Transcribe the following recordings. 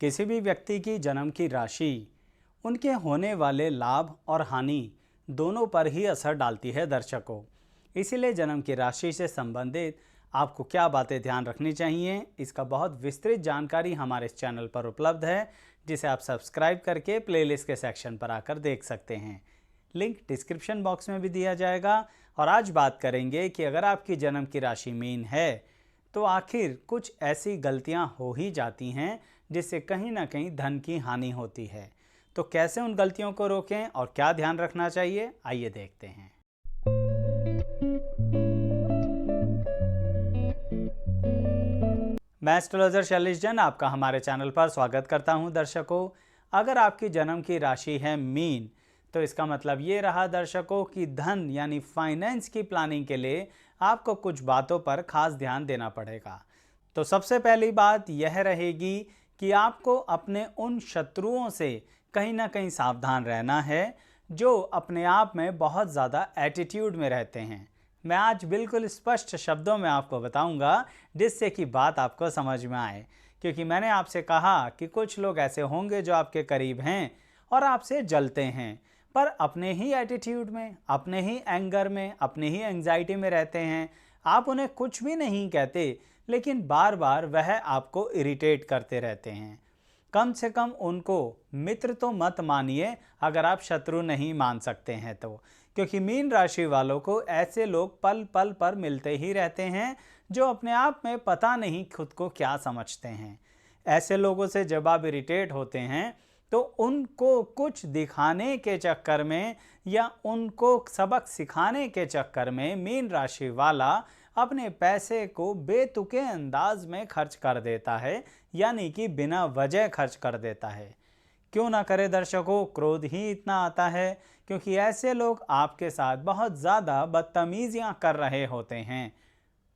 किसी भी व्यक्ति की जन्म की राशि उनके होने वाले लाभ और हानि दोनों पर ही असर डालती है दर्शकों। इसीलिए जन्म की राशि से संबंधित आपको क्या बातें ध्यान रखनी चाहिए, इसका बहुत विस्तृत जानकारी हमारे इस चैनल पर उपलब्ध है, जिसे आप सब्सक्राइब करके प्लेलिस्ट के सेक्शन पर आकर देख सकते हैं। लिंक डिस्क्रिप्शन बॉक्स में भी दिया जाएगा। और आज बात करेंगे कि अगर आपकी जन्म की राशि मीन है तो आखिर कुछ ऐसी गलतियां हो ही जाती हैं जिससे कहीं ना कहीं धन की हानि होती है। तो कैसे उन गलतियों को रोकें और क्या ध्यान रखना चाहिए, आइए देखते हैं। मैं एस्ट्रोलॉजर शैलेश जैन आपका हमारे चैनल पर स्वागत करता हूं। दर्शकों, अगर आपकी जन्म की राशि है मीन तो इसका मतलब ये रहा दर्शकों कि धन यानी फाइनेंस की प्लानिंग के लिए आपको कुछ बातों पर खास ध्यान देना पड़ेगा। तो सबसे पहली बात यह रहेगी कि आपको अपने उन शत्रुओं से कहीं ना कहीं सावधान रहना है जो अपने आप में बहुत ज़्यादा एटीट्यूड में रहते हैं। मैं आज बिल्कुल स्पष्ट शब्दों में आपको बताऊंगा जिससे कि बात आपको समझ में आए, क्योंकि मैंने आपसे कहा कि कुछ लोग ऐसे होंगे जो आपके करीब हैं और आपसे जलते हैं, पर अपने ही एटीट्यूड में, अपने ही एंगर में, अपने ही एंजाइटी में रहते हैं। आप उन्हें कुछ भी नहीं कहते लेकिन बार बार वह आपको इरिटेट करते रहते हैं। कम से कम उनको मित्र तो मत मानिए अगर आप शत्रु नहीं मान सकते हैं तो, क्योंकि मीन राशि वालों को ऐसे लोग पल पल पर मिलते ही रहते हैं जो अपने आप में पता नहीं खुद को क्या समझते हैं। ऐसे लोगों से जब आप इरिटेट होते हैं तो उनको कुछ दिखाने के चक्कर में या उनको सबक सिखाने के चक्कर में मीन राशि वाला अपने पैसे को बेतुके अंदाज में खर्च कर देता है, यानी कि बिना वजह खर्च कर देता है। क्यों ना करे दर्शकों, क्रोध ही इतना आता है क्योंकि ऐसे लोग आपके साथ बहुत ज़्यादा बदतमीजियां कर रहे होते हैं,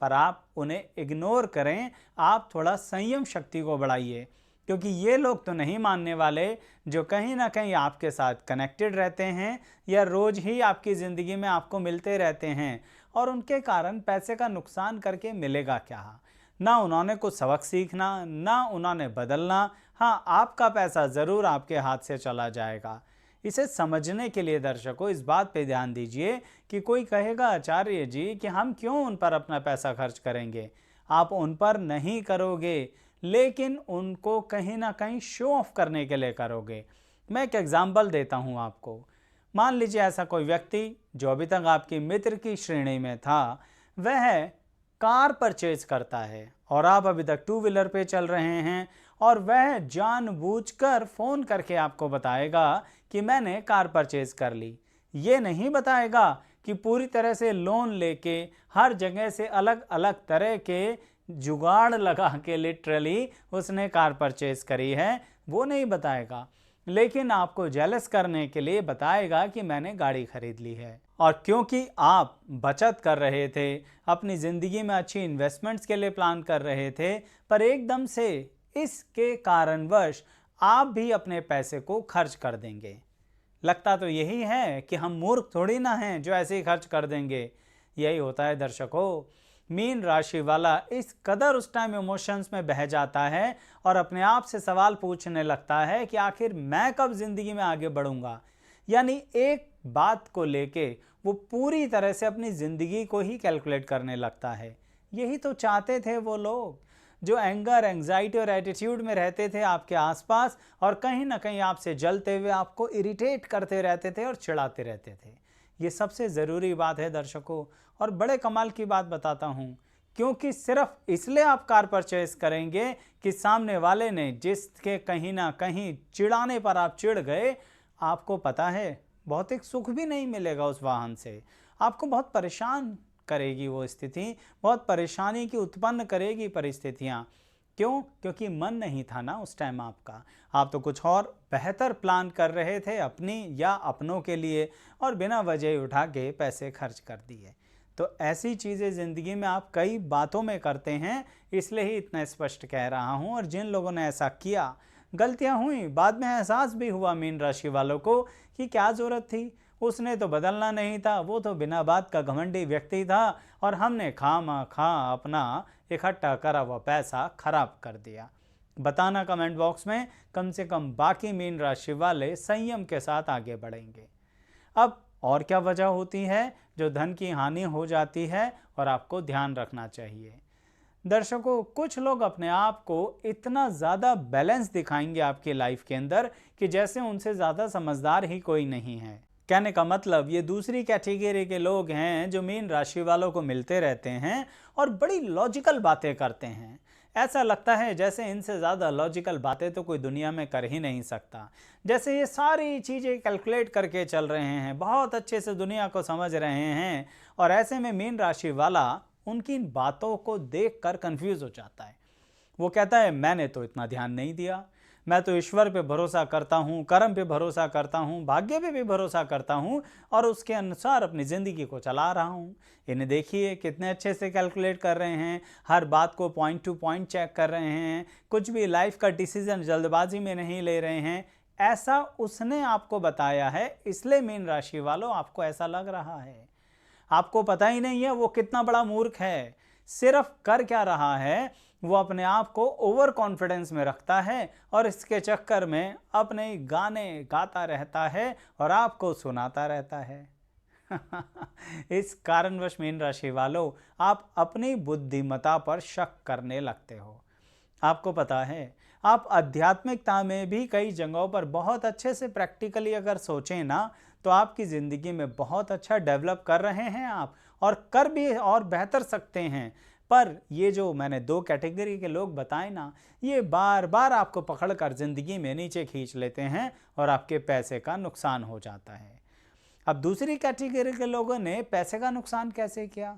पर आप उन्हें इग्नोर करें। आप थोड़ा संयम शक्ति को बढ़ाइए, क्योंकि ये लोग तो नहीं मानने वाले जो कहीं ना कहीं आपके साथ कनेक्टेड रहते हैं या रोज़ ही आपकी ज़िंदगी में आपको मिलते रहते हैं, और उनके कारण पैसे का नुकसान करके मिलेगा क्या। ना उन्होंने कुछ सबक सीखना, ना उन्होंने बदलना। हाँ, आपका पैसा ज़रूर आपके हाथ से चला जाएगा। इसे समझने के लिए दर्शकों इस बात पे ध्यान दीजिए कि कोई कहेगा आचार्य जी कि हम क्यों उन पर अपना पैसा खर्च करेंगे। आप उन पर नहीं करोगे लेकिन उनको कहीं ना कहीं शो ऑफ करने के लिए करोगे। मैं एक एग्जाम्पल देता हूँ आपको। मान लीजिए ऐसा कोई व्यक्ति जो अभी तक आपकी मित्र की श्रेणी में था, वह कार परचेज करता है और आप अभी तक टू व्हीलर पे चल रहे हैं, और वह जानबूझकर फ़ोन करके आपको बताएगा कि मैंने कार परचेज कर ली। ये नहीं बताएगा कि पूरी तरह से लोन लेके हर जगह से अलग अलग तरह के जुगाड़ लगा के लिटरली उसने कार परचेज करी है, वो नहीं बताएगा। लेकिन आपको जेलस करने के लिए बताएगा कि मैंने गाड़ी खरीद ली है। और क्योंकि आप बचत कर रहे थे, अपनी ज़िंदगी में अच्छी इन्वेस्टमेंट्स के लिए प्लान कर रहे थे, पर एकदम से इसके कारणवश आप भी अपने पैसे को खर्च कर देंगे। लगता तो यही है कि हम मूर्ख थोड़ी ना हैं जो ऐसे ही खर्च कर देंगे। यही होता है दर्शकों। मीन राशि वाला इस कदर उस टाइम इमोशंस में बह जाता है और अपने आप से सवाल पूछने लगता है कि आखिर मैं कब जिंदगी में आगे बढ़ूंगा। यानी एक बात को लेके वो पूरी तरह से अपनी जिंदगी को ही कैलकुलेट करने लगता है। यही तो चाहते थे वो लोग जो एंगर, एंग्जाइटी और एटीट्यूड में रहते थे आपके आसपास, और कहीं ना कहीं आपसे जलते हुए आपको इरिटेट करते रहते थे और चिढ़ाते रहते थे। ये सबसे ज़रूरी बात है दर्शकों। और बड़े कमाल की बात बताता हूँ, क्योंकि सिर्फ इसलिए आप कार परचेज करेंगे कि सामने वाले ने जिसके कहीं ना कहीं चिढ़ाने पर आप चिढ़ गए, आपको पता है भौतिक सुख भी नहीं मिलेगा उस वाहन से। आपको बहुत परेशान करेगी वो स्थिति, बहुत परेशानी की उत्पन्न करेगी परिस्थितियाँ। क्यों? क्योंकि मन नहीं था ना उस टाइम आपका। आप तो कुछ और बेहतर प्लान कर रहे थे अपनी या अपनों के लिए, और बिना वजह उठा के पैसे खर्च कर दिए। तो ऐसी चीज़ें ज़िंदगी में आप कई बातों में करते हैं, इसलिए ही इतना स्पष्ट कह रहा हूँ। और जिन लोगों ने ऐसा किया, गलतियाँ हुई, बाद में एहसास भी हुआ मीन राशि वालों को कि क्या ज़रूरत थी, उसने तो बदलना नहीं था, वो तो बिना बात का घमंडी व्यक्ति था, और हमने खामा खा अपना इकट्ठा करा हुआ पैसा खराब कर दिया। बताना कमेंट बॉक्स में, कम से कम बाकी मीन राशि वाले संयम के साथ आगे बढ़ेंगे। अब और क्या वजह होती है जो धन की हानि हो जाती है और आपको ध्यान रखना चाहिए। दर्शकों, कुछ लोग अपने आप को इतना ज़्यादा बैलेंस दिखाएंगे आपकी लाइफ के अंदर कि जैसे उनसे ज़्यादा समझदार ही कोई नहीं है। कहने का मतलब ये दूसरी कैटेगरी के लोग हैं जो मीन राशि वालों को मिलते रहते हैं और बड़ी लॉजिकल बातें करते हैं। ऐसा लगता है जैसे इनसे ज़्यादा लॉजिकल बातें तो कोई दुनिया में कर ही नहीं सकता। जैसे ये सारी चीज़ें कैलकुलेट करके चल रहे हैं, बहुत अच्छे से दुनिया को समझ रहे हैं, और ऐसे में मीन राशि वाला उनकी इन बातों को देखकर कंफ्यूज हो जाता है। वो कहता है मैंने तो इतना ध्यान नहीं दिया, मैं तो ईश्वर पे भरोसा करता हूँ, कर्म पे भरोसा करता हूँ, भाग्य पे भी भरोसा करता हूँ और उसके अनुसार अपनी ज़िंदगी को चला रहा हूँ। इन्हें देखिए कितने अच्छे से कैलकुलेट कर रहे हैं, हर बात को पॉइंट टू पॉइंट चेक कर रहे हैं, कुछ भी लाइफ का डिसीजन जल्दबाजी में नहीं ले रहे हैं। ऐसा उसने आपको बताया है, इसलिए मीन राशि वालों आपको ऐसा लग रहा है। आपको पता ही नहीं है वो कितना बड़ा मूर्ख है। सिर्फ कर क्या रहा है, वो अपने आप को ओवर कॉन्फिडेंस में रखता है और इसके चक्कर में अपने गाने गाता रहता है और आपको सुनाता रहता है। इस कारणवश मीन राशि वालों आप अपनी बुद्धिमत्ता पर शक करने लगते हो। आपको पता है, आप आध्यात्मिकता में भी कई जगहों पर बहुत अच्छे से प्रैक्टिकली अगर सोचें ना, तो आपकी ज़िंदगी में बहुत अच्छा डेवलप कर रहे हैं आप, और कर भी और बेहतर सकते हैं। पर ये जो मैंने दो कैटेगरी के लोग बताए ना, ये बार बार आपको पकड़कर ज़िंदगी में नीचे खींच लेते हैं और आपके पैसे का नुकसान हो जाता है। अब दूसरी कैटेगरी के लोगों ने पैसे का नुकसान कैसे किया?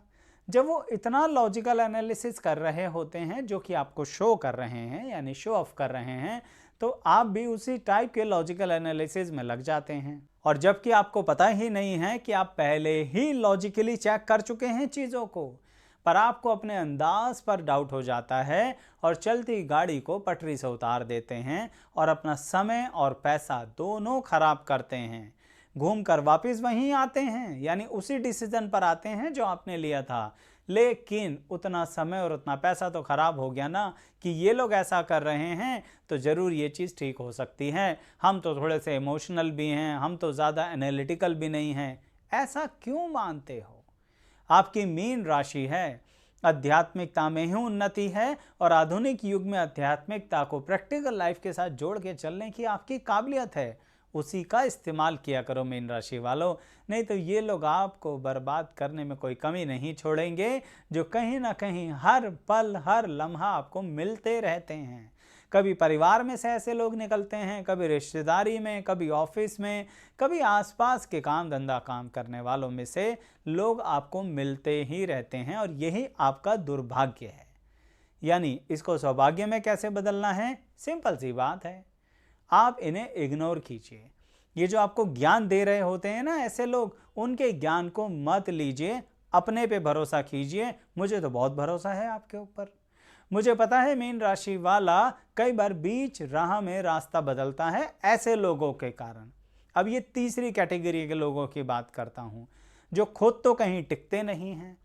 जब वो इतना लॉजिकल एनालिसिस कर रहे होते हैं जो कि आपको शो कर रहे हैं, यानी शो ऑफ कर रहे हैं, तो आप भी उसी टाइप के लॉजिकल एनालिसिस में लग जाते हैं। और जबकि आपको पता ही नहीं है कि आप पहले ही लॉजिकली चेक कर चुके हैं चीज़ों को, पर आपको अपने अंदाज पर डाउट हो जाता है और चलती गाड़ी को पटरी से उतार देते हैं और अपना समय और पैसा दोनों खराब करते हैं। घूमकर वापस वहीं आते हैं, यानी उसी डिसीजन पर आते हैं जो आपने लिया था, लेकिन उतना समय और उतना पैसा तो खराब हो गया ना कि ये लोग ऐसा कर रहे हैं तो ज़रूर ये चीज़ ठीक हो सकती है, हम तो थोड़े से इमोशनल भी हैं, हम तो ज़्यादा एनालिटिकल भी नहीं हैं। ऐसा क्यों मानते हो? आपकी मीन राशि है, आध्यात्मिकता में ही उन्नति है और आधुनिक युग में आध्यात्मिकता को प्रैक्टिकल लाइफ के साथ जोड़ के चलने की आपकी काबिलियत है। उसी का इस्तेमाल किया करो मीन राशि वालों, नहीं तो ये लोग आपको बर्बाद करने में कोई कमी नहीं छोड़ेंगे, जो कहीं ना कहीं हर पल हर लम्हा आपको मिलते रहते हैं। कभी परिवार में से ऐसे लोग निकलते हैं, कभी रिश्तेदारी में, कभी ऑफिस में, कभी आसपास के काम धंधा काम करने वालों में से लोग आपको मिलते ही रहते हैं और यही आपका दुर्भाग्य है। यानी इसको सौभाग्य में कैसे बदलना है? सिंपल सी बात है, आप इन्हें इग्नोर कीजिए। ये जो आपको ज्ञान दे रहे होते हैं ना ऐसे लोग, उनके ज्ञान को मत लीजिए, अपने पे भरोसा कीजिए। मुझे तो बहुत भरोसा है आपके ऊपर। मुझे पता है मीन राशि वाला कई बार बीच राह में रास्ता बदलता है ऐसे लोगों के कारण। अब ये तीसरी कैटेगरी के लोगों की बात करता हूँ, जो खुद तो कहीं टिकते नहीं हैं,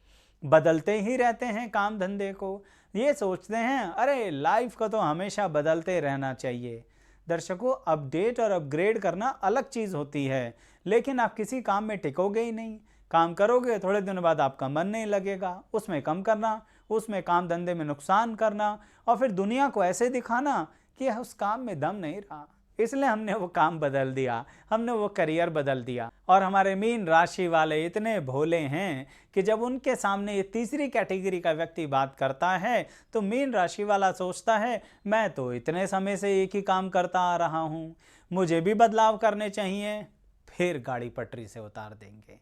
बदलते ही रहते हैं काम धंधे को। ये सोचते हैं अरे लाइफ को तो हमेशा बदलते रहना चाहिए। दर्शकों, अपडेट और अपग्रेड करना अलग चीज़ होती है, लेकिन आप किसी काम में टिकोगे ही नहीं। काम करोगे, थोड़े दिनों बाद आपका मन नहीं लगेगा, उसमें कम करना, उसमें काम धंधे में नुकसान करना और फिर दुनिया को ऐसे दिखाना कि उस काम में दम नहीं रहा, इसलिए हमने वो काम बदल दिया, हमने वो करियर बदल दिया। और हमारे मीन राशि वाले इतने भोले हैं कि जब उनके सामने ये तीसरी कैटेगरी का व्यक्ति बात करता है तो मीन राशि वाला सोचता है मैं तो इतने समय से एक ही काम करता आ रहा हूँ, मुझे भी बदलाव करने चाहिए, फिर गाड़ी पटरी से उतार देंगे।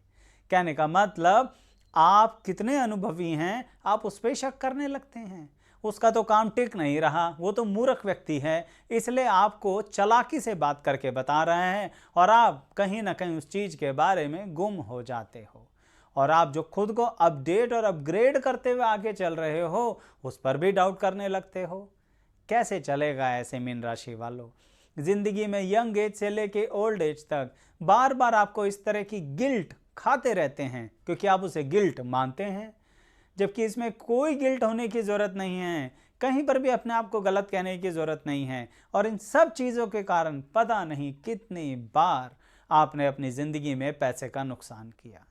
कहने का मतलब आप कितने अनुभवी हैं, आप उस पर शक करने लगते हैं। उसका तो काम टिक नहीं रहा, वो तो मूर्ख व्यक्ति है, इसलिए आपको चालाकी से बात करके बता रहे हैं और आप कहीं ना कहीं उस चीज़ के बारे में गुम हो जाते हो। और आप जो खुद को अपडेट और अपग्रेड करते हुए आगे चल रहे हो, उस पर भी डाउट करने लगते हो। कैसे चलेगा ऐसे मीन राशि वालों? जिंदगी में यंग एज से लेके ओल्ड एज तक बार बार आपको इस तरह की गिल्ट खाते रहते हैं, क्योंकि आप उसे गिल्ट मानते हैं, जबकि इसमें कोई गिल्ट होने की ज़रूरत नहीं है, कहीं पर भी अपने आप को गलत कहने की ज़रूरत नहीं है। और इन सब चीज़ों के कारण पता नहीं कितनी बार आपने अपनी ज़िंदगी में पैसे का नुकसान किया।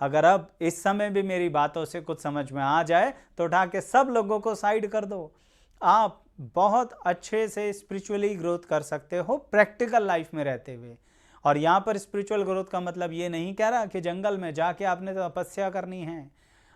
अगर अब इस समय भी मेरी बातों से कुछ समझ में आ जाए तो उठा के सब लोगों को साइड कर दो। आप बहुत अच्छे से स्पिरिचुअली ग्रोथ कर सकते हो प्रैक्टिकल लाइफ में रहते हुए। और यहाँ पर स्पिरिचुअल ग्रोथ का मतलब ये नहीं कह रहा कि जंगल में जाके आपने तपस्या करनी है।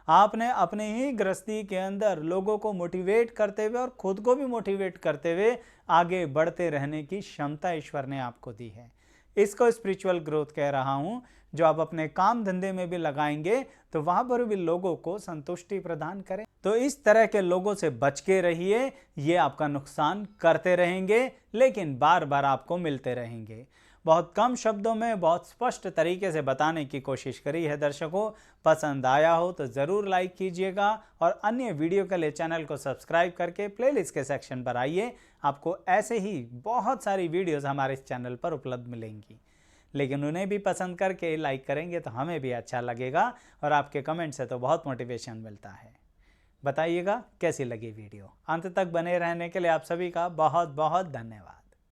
आपने अपने ही गृहस्थी के अंदर लोगों को मोटिवेट करते हुए और खुद को भी मोटिवेट करते हुए आगे बढ़ते रहने की क्षमता ईश्वर ने आपको दी है। इसको स्पिरिचुअल ग्रोथ कह रहा हूँ, जो आप अपने काम धंधे में भी लगाएंगे तो वहाँ पर भी लोगों को संतुष्टि प्रदान करें। तो इस तरह के लोगों से बच के रहिए, ये आपका नुकसान करते रहेंगे लेकिन बार बार आपको मिलते रहेंगे। बहुत कम शब्दों में बहुत स्पष्ट तरीके से बताने की कोशिश करी है दर्शकों। पसंद आया हो तो ज़रूर लाइक कीजिएगा और अन्य वीडियो के लिए चैनल को सब्सक्राइब करके प्लेलिस्ट के सेक्शन पर आइए। आपको ऐसे ही बहुत सारी वीडियोस हमारे इस चैनल पर उपलब्ध मिलेंगी, लेकिन उन्हें भी पसंद करके लाइक करेंगे तो हमें भी अच्छा लगेगा और आपके कमेंट से तो बहुत मोटिवेशन मिलता है। बताइएगा कैसी लगी वीडियो। अंत तक बने रहने के लिए आप सभी का बहुत बहुत धन्यवाद।